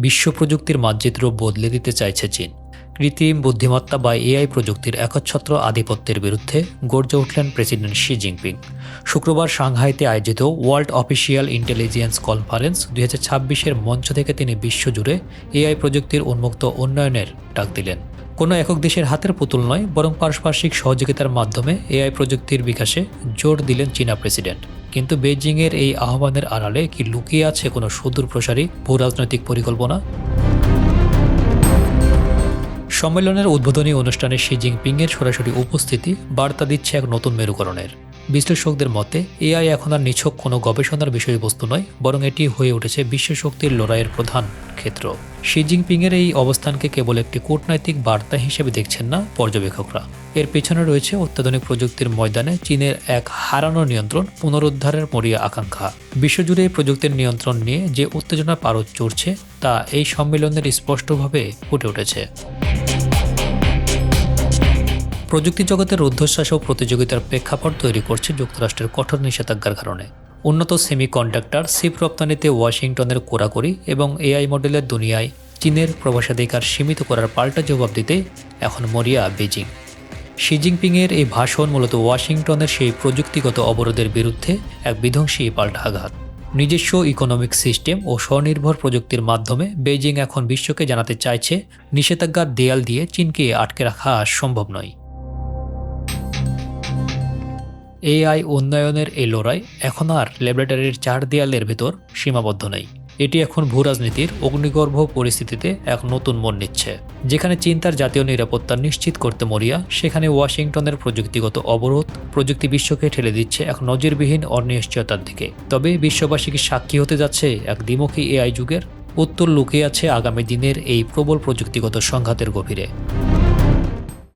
বিশ্ব প্রযুক্তির মানচিত্র বদলে দিতে চাইছে চীন। কৃত্রিম বুদ্ধিমত্তা বা এআই প্রযুক্তির একচ্ছত্র আধিপত্যের বিরুদ্ধে গর্জে উঠলেন প্রেসিডেন্ট শি জিনপিং। শুক্রবার সাংহাইতে আয়োজিত ওয়ার্ল্ড অফিসিয়াল ইন্টেলিজেন্স কনফারেন্স 2026-এর মঞ্চ থেকে তিনি বিশ্বজুড়ে এআই প্রযুক্তির উন্মুক্ত উন্নয়নের ডাক দিলেন। কোনো একক দেশের হাতের পুতুল নয়, বরং পারস্পরিক সহযোগিতার মাধ্যমে এআই প্রযুক্তির বিকাশে জোর দিলেন চীনা প্রেসিডেন্ট। কিন্তু বেইজিংয়ের এই আহ্বানের আড়ালে কি লুকিয়ে আছে কোনো সুদূর প্রসারী ভূরাজনৈতিক পরিকল্পনা? সম্মেলনের উদ্বোধনী অনুষ্ঠানে শি জিনপিংয়ের সরাসরি উপস্থিতি বার্তা দিচ্ছে এক নতুন মেরুকরণের। বিশ্লেষকদের মতে এআই এখন আর নিছক কোনো গবেষণার বিষয়বস্তু নয়, বরং এটি হয়ে উঠেছে বিশ্বশক্তির লড়াইয়ের প্রধান ক্ষেত্র। শি জিনপিংয়ের এই অবস্থানকে কেবল একটি কূটনৈতিক বার্তা হিসেবে দেখছেন না পর্যবেক্ষকরা। এর পেছনে রয়েছে অত্যাধুনিক প্রযুক্তির ময়দানে চীনের এক হারানো নিয়ন্ত্রণ পুনরুদ্ধারের মরিয়া আকাঙ্ক্ষা। বিশ্বজুড়ে এই প্রযুক্তির নিয়ন্ত্রণ নিয়ে যে উত্তেজনা পারদ চড়ছে তা এই সম্মেলনের স্পষ্টভাবে ফুটে উঠেছে। প্রযুক্তি জগতের রুদ্ধশ্বাস ও প্রতিযোগিতার প্রেক্ষাপট তৈরি করছে যুক্তরাষ্ট্রের কঠোর নিষেধাজ্ঞার কারণে। উন্নত সেমিকন্ডাক্টর চিপ রপ্তানিতে ওয়াশিংটনের কোরাকুরি এবং এআই মডেলের দুনিয়ায় চীনের প্রবেশাধিকার সীমিত করার পাল্টা জবাব দিতে এখন মরিয়া বেজিং। শি জিনপিংয়ের এই ভাষণ মূলত ওয়াশিংটনের সেই প্রযুক্তিগত অবরোধের বিরুদ্ধে এক বিধ্বংসী পাল্টা আঘাত। নিজস্ব ইকোনমিক সিস্টেম ও স্বনির্ভর প্রযুক্তির মাধ্যমে বেইজিং এখন বিশ্বকে জানাতে চাইছে নিষেধাজ্ঞার দেয়াল দিয়ে চীনকে আটকে রাখা সম্ভব নয়। এআই উন্নয়নের এই লড়াই এখন আর ল্যাবরেটরির 4 দেয়ালের ভেতর সীমাবদ্ধ নেই। এটি এখন ভূরাজনীতির অগ্নিগর্ভ পরিস্থিতিতে এক নতুন মন নিচ্ছে। যেখানে চীন তার জাতীয় নিরাপত্তা নিশ্চিত করতে মরিয়া, সেখানে ওয়াশিংটনের প্রযুক্তিগত অবরোধ প্রযুক্তি বিশ্বকে ঠেলে দিচ্ছে এক নজিরবিহীন অনিশ্চয়তার দিকে। তবে বিশ্ববাসী কি সাক্ষী হতে যাচ্ছে এক দ্বিমুখী এআই যুগের? উত্তর লুকিয়ে আছে আগামী দিনের এই প্রবল প্রযুক্তিগত সংঘাতের গভীরে।